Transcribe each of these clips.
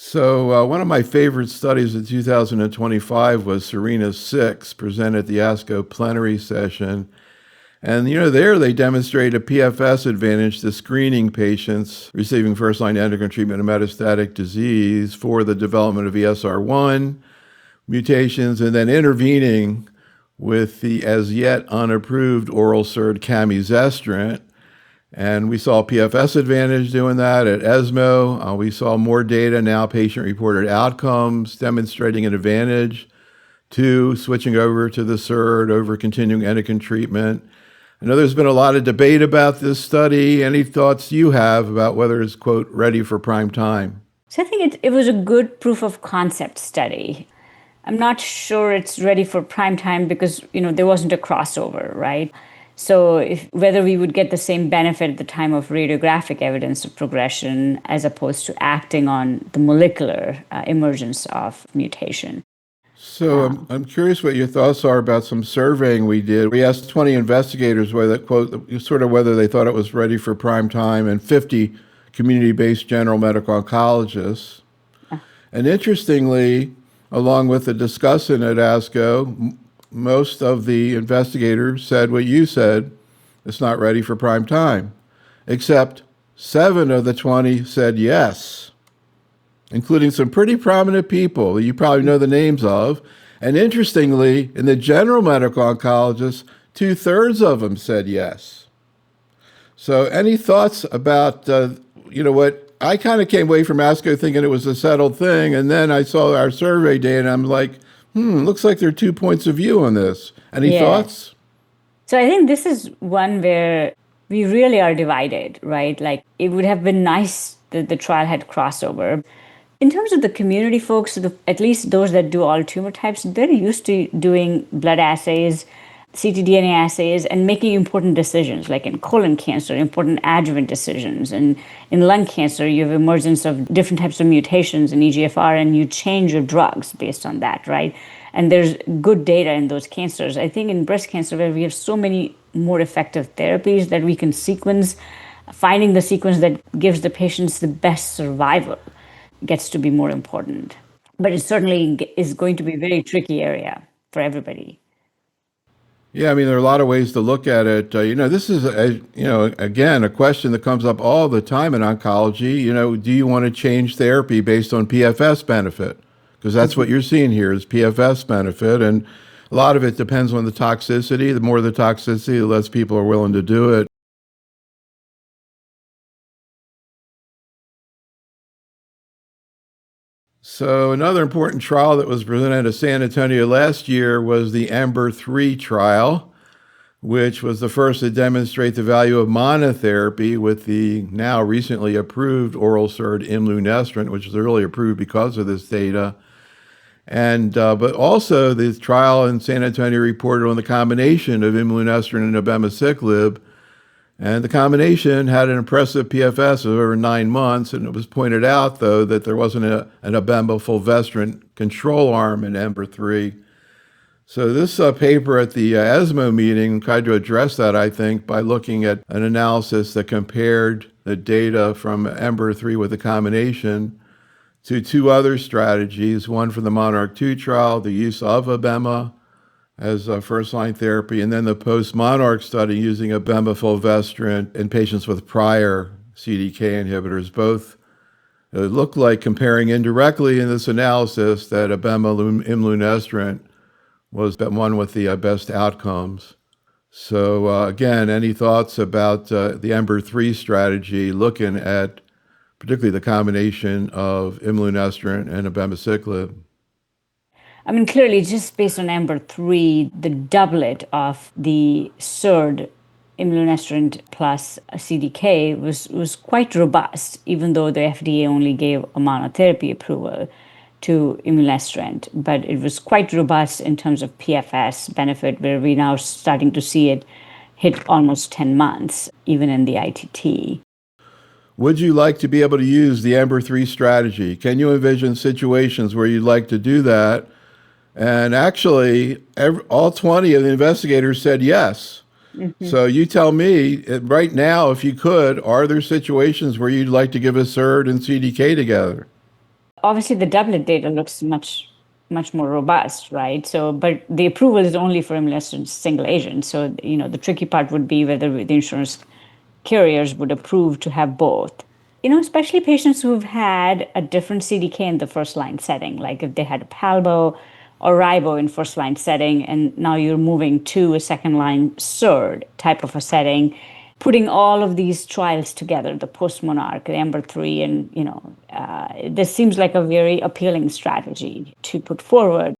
So, one of my favorite studies of 2025 was Serena 6, presented at the ASCO plenary session. And, there they demonstrate a PFS advantage to screening patients receiving first line endocrine treatment of metastatic disease for the development of ESR1 mutations and then intervening with the as yet unapproved oral SERD camizestrant. And we saw PFS advantage doing that at ESMO. We saw more data now, patient-reported outcomes demonstrating an advantage to switching over to the SERD over continuing endocrine treatment. I know there's been a lot of debate about this study. Any thoughts you have about whether it's, quote, ready for prime time? So I think it was a good proof of concept study. I'm not sure it's ready for prime time because, there wasn't a crossover, right? So whether we would get the same benefit at the time of radiographic evidence of progression as opposed to acting on the molecular emergence of mutation. So I'm curious what your thoughts are about some surveying we did. We asked 20 investigators whether, quote, sort of whether they thought it was ready for prime time and 50 community-based general medical oncologists. And interestingly, along with the discussant at ASCO, most of the investigators said what you said, it's not ready for prime time, except 7 of the 20 said yes, including some pretty prominent people that you probably know the names of. And interestingly, in the general medical oncologists, 2/3 of them said yes. So any thoughts about, what I kind of came away from ASCO thinking it was a settled thing, and then I saw our survey data and I'm like, looks like there are 2 points of view on this. Any thoughts? So I think this is one where we really are divided, right? Like it would have been nice that the trial had crossover. In terms of the community folks, at least those that do all tumor types, they're used to doing blood assays, ctDNA assays, and making important decisions, like in colon cancer, important adjuvant decisions. And in lung cancer, you have emergence of different types of mutations in EGFR, and you change your drugs based on that, right? And there's good data in those cancers. I think in breast cancer, where we have so many more effective therapies that we can sequence, finding the sequence that gives the patients the best survival gets to be more important. But it certainly is going to be a very tricky area for everybody. Yeah, I mean, there are a lot of ways to look at it. This is, again, a question that comes up all the time in oncology. Do you want to change therapy based on PFS benefit? Because that's what you're seeing here is PFS benefit. And a lot of it depends on the toxicity. The more the toxicity, the less people are willing to do it. So another important trial that was presented at San Antonio last year was the EMBER-3 trial, which was the first to demonstrate the value of monotherapy with the now recently approved oral SERD imlunestrant, which was really approved because of this data. And but also the trial in San Antonio reported on the combination of imlunestrant and abemaciclib. And the combination had an impressive PFS of over 9 months, and it was pointed out, though, that there wasn't an abemaciclib fulvestrant control arm in EMBER-3. So this paper at the ESMO meeting tried to address that, I think, by looking at an analysis that compared the data from EMBER-3 with the combination to 2 other strategies, one from the MONARCH 2 trial, the use of abema as a first-line therapy, and then the post-MONARCH study using abema fulvestrant in patients with prior CDK inhibitors. Both looked like comparing indirectly in this analysis that abema imlunestrant was the one with the best outcomes. So again, any thoughts about the EMBER-3 strategy looking at particularly the combination of imlunestrant and abemaciclib? I mean, clearly, just based on EMBER-3, the doublet of the SERD imlunestrant plus CDK was quite robust, even though the FDA only gave a monotherapy approval to imlunestrant. But it was quite robust in terms of PFS benefit, where we're now starting to see it hit almost 10 months, even in the ITT. Would you like to be able to use the EMBER-3 strategy? Can you envision situations where you'd like to do that? And actually, all 20 of the investigators said yes. So you tell me right now, if you could, are there situations where you'd like to give a SERD and CDK together? Obviously, the doublet data looks much more robust, right? So, but the approval is only for imlunestrant single agent. So, the tricky part would be whether the insurance carriers would approve to have both. Especially patients who've had a different CDK in the first line setting, like if they had a palbo or ribo in first line setting, and now you're moving to a second line SERD type of a setting, putting all of these trials together, the post-monarch, the EMBER-3, and this seems like a very appealing strategy to put forward.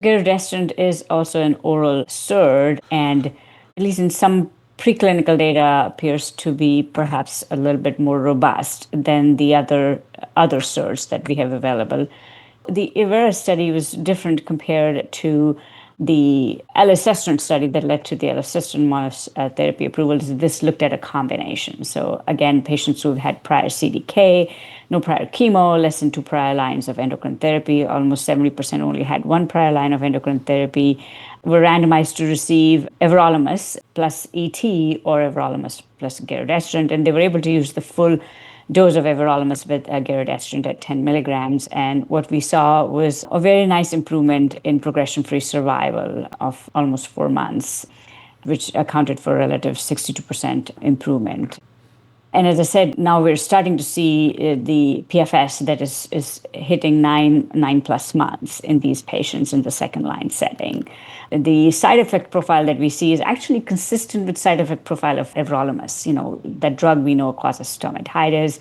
Giredestrant is also an oral SERD, and at least in some preclinical data appears to be perhaps a little bit more robust than the other SERDs that we have available. The EVERA study was different compared to the elacestrant study that led to the elacestrant monotherapy approvals. This looked at a combination. So again, patients who had prior CDK, no prior chemo, less than 2 prior lines of endocrine therapy, almost 70% only had 1 prior line of endocrine therapy, were randomized to receive everolimus plus ET or everolimus plus giredestrant, and they were able to use the full dose of everolimus with giredestrant at 10 milligrams. And what we saw was a very nice improvement in progression-free survival of almost 4 months, which accounted for a relative 62% improvement. And as I said, now we're starting to see the PFS that is hitting nine plus months in these patients in the second line setting. The side effect profile that we see is actually consistent with side effect profile of everolimus. That drug we know causes stomatitis,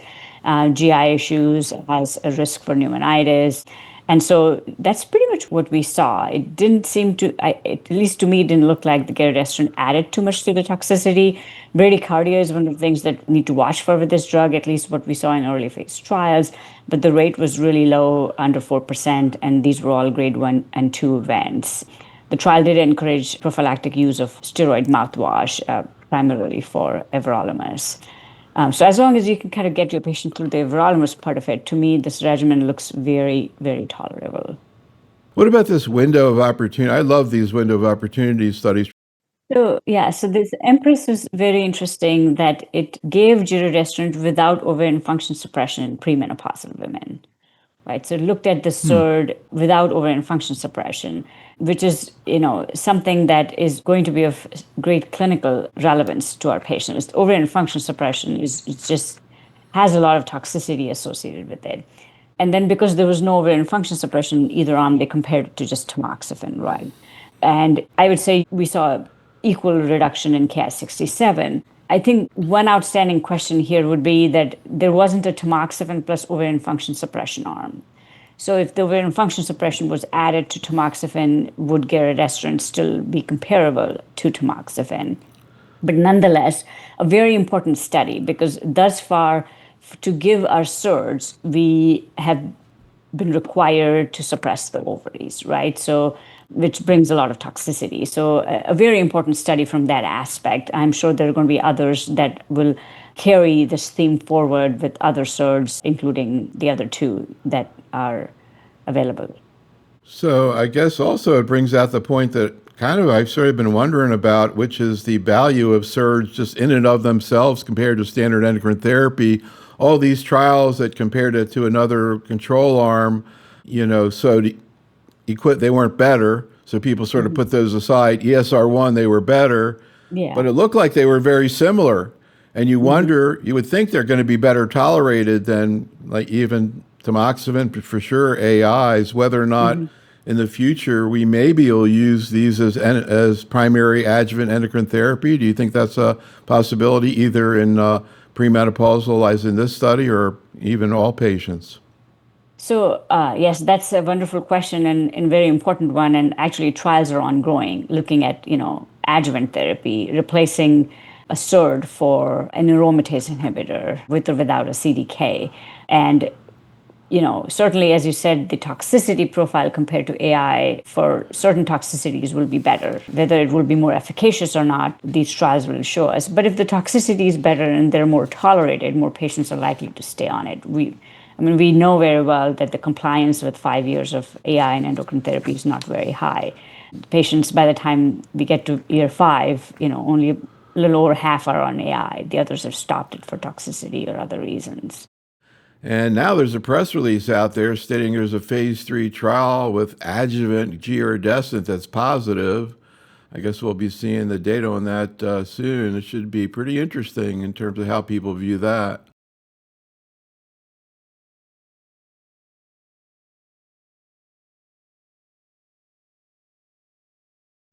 GI issues, has a risk for pneumonitis. And so that's pretty much what we saw. It didn't seem to, at least to me, it didn't look like the giredestrant added too much to the toxicity. Bradycardia is one of the things that need to watch for with this drug, at least what we saw in early phase trials. But the rate was really low, under 4%, and these were all grade 1 and 2 events. The trial did encourage prophylactic use of steroid mouthwash, primarily for everolimus. So as long as you can kind of get your patient through the everolimus part of it, to me, this regimen looks very, very tolerable. What about this window of opportunity? I love these window of opportunity studies. So this Empress is very interesting that it gave giredestrant without ovarian function suppression in premenopausal women. Right, so it looked at the SERD without ovarian function suppression, which is something that is going to be of great clinical relevance to our patients. Ovarian function suppression is just has a lot of toxicity associated with it. And then because there was no ovarian function suppression in either arm, they compared it to just tamoxifen, right? And I would say we saw equal reduction in Ki-67. I think one outstanding question here would be that there wasn't a tamoxifen plus ovarian function suppression arm. So if the ovarian function suppression was added to tamoxifen, would giredestrant still be comparable to tamoxifen? But nonetheless, a very important study, because thus far, to give our SERDs, we have been required to suppress the ovaries, right? So, which brings a lot of toxicity. So a very important study from that aspect. I'm sure there are going to be others that will carry this theme forward with other SERDs, including the other two that are available. So I guess also it brings out the point that kind of I've sort of been wondering about, which is the value of SERDs just in and of themselves compared to standard endocrine therapy. All these trials that compared it to another control arm, so they weren't better. So people sort of put those aside. ESR1, they were better, but it looked like they were very similar. And you wonder, you would think they're going to be better tolerated than like even tamoxifen, for sure, AIs, whether or not in the future we maybe will use these as primary adjuvant endocrine therapy. Do you think that's a possibility either in premenopausal, as in this study, or even all patients? So, yes, that's a wonderful question and very important one. And actually, trials are ongoing looking at, adjuvant therapy, replacing a SERD for an aromatase inhibitor with or without a CDK. And, certainly, as you said, the toxicity profile compared to AI for certain toxicities will be better. Whether it will be more efficacious or not, these trials will show us. But if the toxicity is better and they're more tolerated, more patients are likely to stay on it. I mean, we know very well that the compliance with 5 years of AI and endocrine therapy is not very high. Patients, by the time we get to year 5, only a little over half are on AI. The others have stopped it for toxicity or other reasons. And now there's a press release out there stating there's a phase 3 trial with adjuvant giredestrant that's positive. I guess we'll be seeing the data on that soon. It should be pretty interesting in terms of how people view that.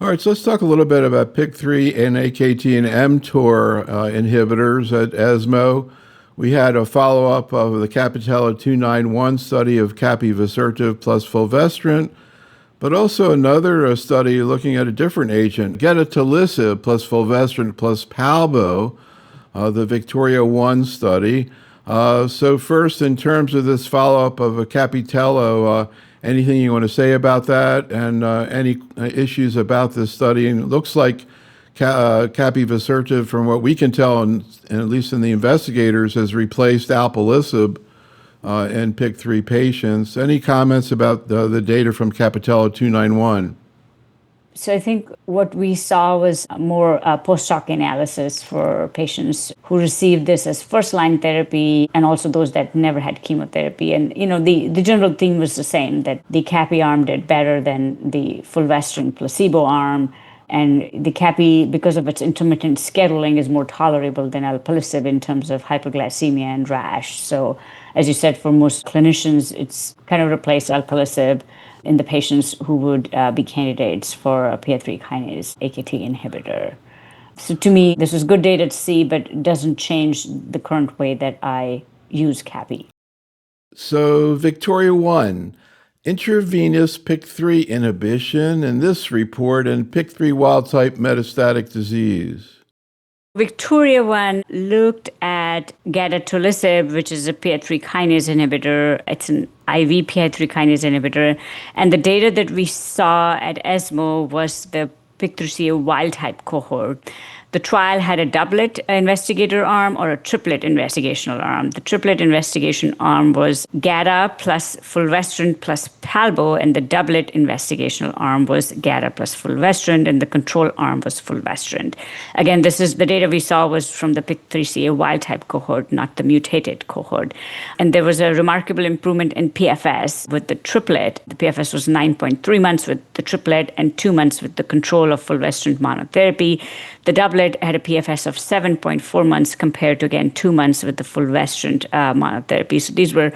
All right, so let's talk a little bit about PIK3 and AKT and mTOR inhibitors at ESMO. We had a follow-up of the Capitello 291 study of capivasertib plus fulvestrant, but also another study looking at a different agent, gedatolisib plus fulvestrant plus palbo, the Victoria 1 study. So first, in terms of this follow-up of a Capitello, anything you want to say about that and any issues about this study? And it looks like capivasertib, from what we can tell, and at least in the investigators, has replaced alpelisib in PIK3 patients. Any comments about the data from Capitello 291? So I think what we saw was more post-hoc analysis for patients who received this as first-line therapy and also those that never had chemotherapy. And, the general theme was the same, that the capi arm did better than the fulvestrant placebo arm. And the capi, because of its intermittent scheduling, is more tolerable than alpelisib in terms of hyperglycemia and rash. So, as you said, for most clinicians, it's kind of replaced alpelisib in the patients who would be candidates for a PI3 kinase AKT inhibitor. So to me, this was good data to see, but it doesn't change the current way that I use capi. So Victoria 1, intravenous PIK3 inhibition in this report and PIK3 wild-type metastatic disease. Victoria 1 looked at gedatolisib, which is a PI3 kinase inhibitor. It's an IV PI3 kinase inhibitor. And the data that we saw at ESMO was the PIK3CA wild-type cohort. The trial had a doublet investigator arm or a triplet investigational arm. The triplet investigation arm was GATA plus fulvestrant plus palbo, and the doublet investigational arm was GATA plus fulvestrant, and the control arm was fulvestrant. Again, this is the data we saw was from the PIK3CA wild-type cohort, not the mutated cohort. And there was a remarkable improvement in PFS with the triplet. The PFS was 9.3 months with the triplet and 2 months with the control of fulvestrant monotherapy. The doublet had a PFS of 7.4 months compared to, again, 2 months with the fulvestrant monotherapy. So these were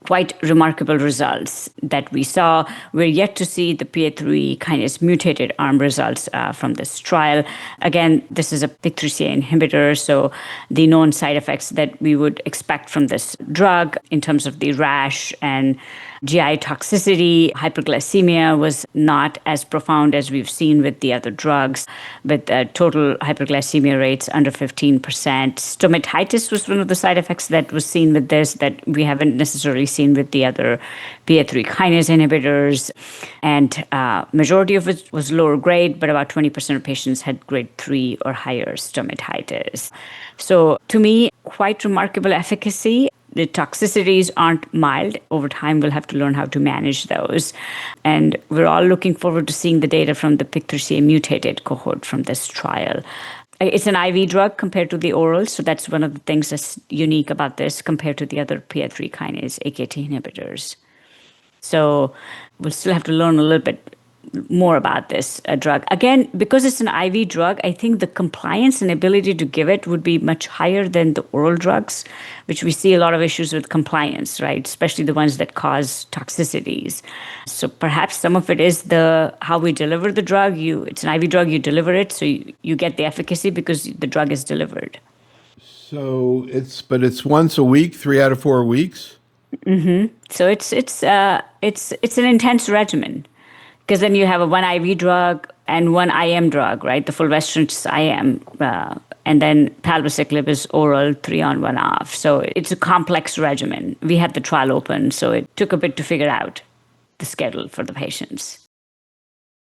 quite remarkable results that we saw. We're yet to see the PI3 kinase mutated arm results from this trial. Again, this is a PIK3CA inhibitor, so the known side effects that we would expect from this drug in terms of the rash and GI toxicity, hyperglycemia was not as profound as we've seen with the other drugs, with total hyperglycemia rates under 15%. Stomatitis was one of the side effects that was seen with this that we haven't necessarily seen with the other PI3 kinase inhibitors. And majority of it was lower grade, but about 20% of patients had grade 3 or higher stomatitis. So to me, quite remarkable efficacy. The toxicities aren't mild. Over time, we'll have to learn how to manage those. And we're all looking forward to seeing the data from the PIK3CA mutated cohort from this trial. It's an IV drug compared to the oral, so that's one of the things that's unique about this compared to the other PI3 kinase AKT inhibitors. So we'll still have to learn a little bit more about this drug. Again, because it's an IV drug, I think the compliance and ability to give it would be much higher than the oral drugs, which we see a lot of issues with compliance, right? Especially the ones that cause toxicities. So perhaps some of it is how we deliver the drug. It's an IV drug, you deliver it, so you get the efficacy because the drug is delivered. So it's once a week, 3 out of 4 weeks? Mm-hmm. So it's an intense regimen. Because then you have a one IV drug and one IM drug, right? The fulvestrant's IM, and then palbociclib is oral, 3 on, 1 off. So it's a complex regimen. We had the trial open, so it took a bit to figure out the schedule for the patients.